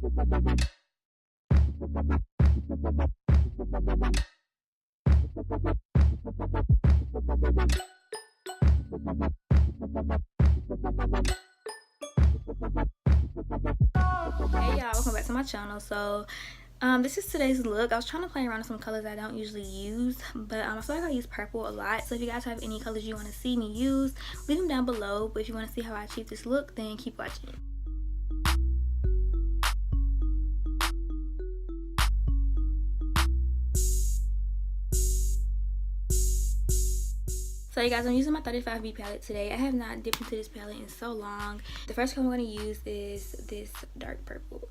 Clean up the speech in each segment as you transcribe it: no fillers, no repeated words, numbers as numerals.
Hey y'all, welcome back to my channel. So this is today's look. I was trying to play around with some colors I don't usually use, but I feel like I use purple a lot. So if you guys have any colors you want to see me use, leave them down below. But if you want to see how I achieve this look, then keep watching. So you guys, I'm using my 35B palette today. I have not dipped into this palette in so long. The first color I'm going to use is this dark purple.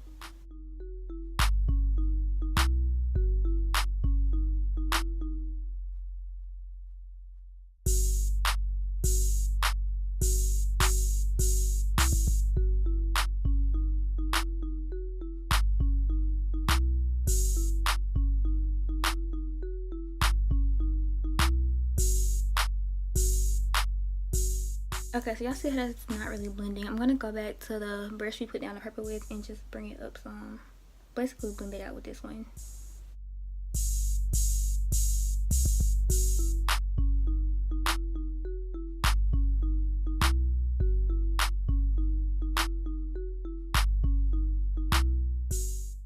Okay, so y'all see how that's not really blending. I'm going to go back to the brush we put down the purple with and just bring it up some. Basically blend it out with this one.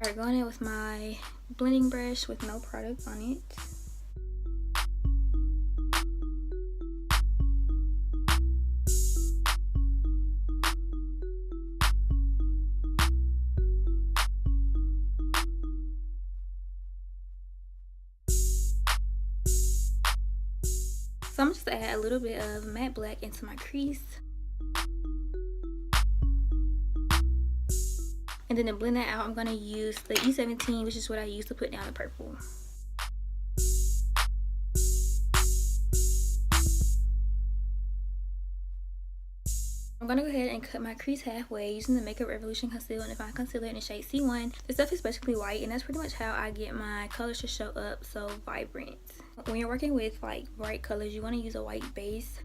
Alright, going in with my blending brush with no product on it. So I'm just gonna add a little bit of matte black into my crease. And then to blend that out, I'm gonna use the E17, which is what I use to put down the purple. I'm gonna go ahead and cut my crease halfway using the Makeup Revolution Concealer and Define Concealer in the shade C1. This stuff is basically white, and that's pretty much how I get my colors to show up so vibrant. When you're working with like bright colors, you want to use a white base.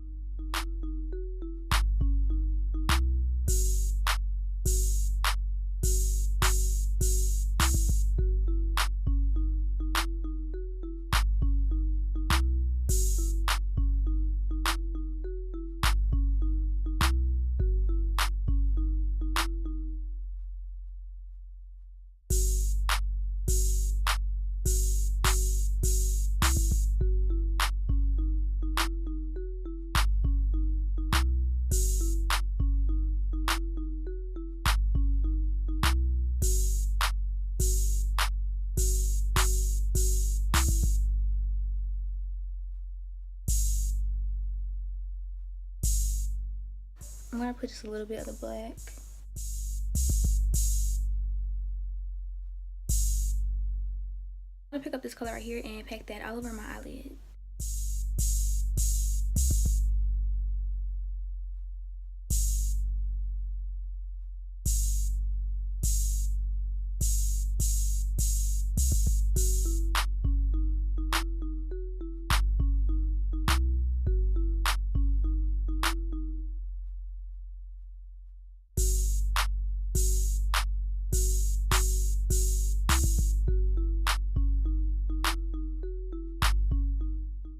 I'm going to put just a little bit of the black. I'm going to pick up this color right here and pack that all over my eyelid.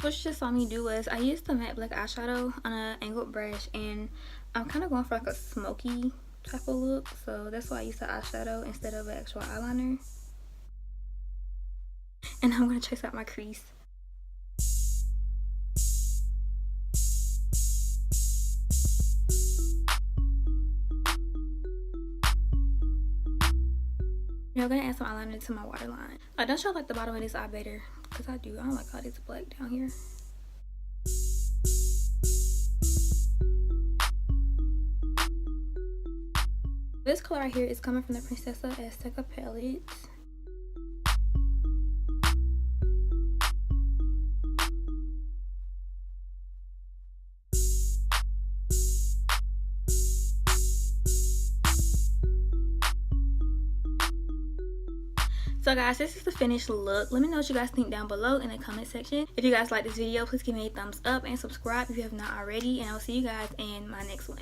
What you just saw me do was I used the matte black eyeshadow on an angled brush, and I'm kind of going for like a smoky type of look, so that's why I used the eyeshadow instead of an actual eyeliner. And I'm going to trace out my crease. Now I'm going to add some eyeliner to my waterline. Don't y'all like the bottom of this eye better? Because I do. I don't like how it's black down here. This color right here is coming from the Princessa Azteca palette. So guys, this is the finished look. Let me know what you guys think down below in the comment section. If you guys like this video, please give me a thumbs up and subscribe if you have not already, and I'll see you guys in my next one.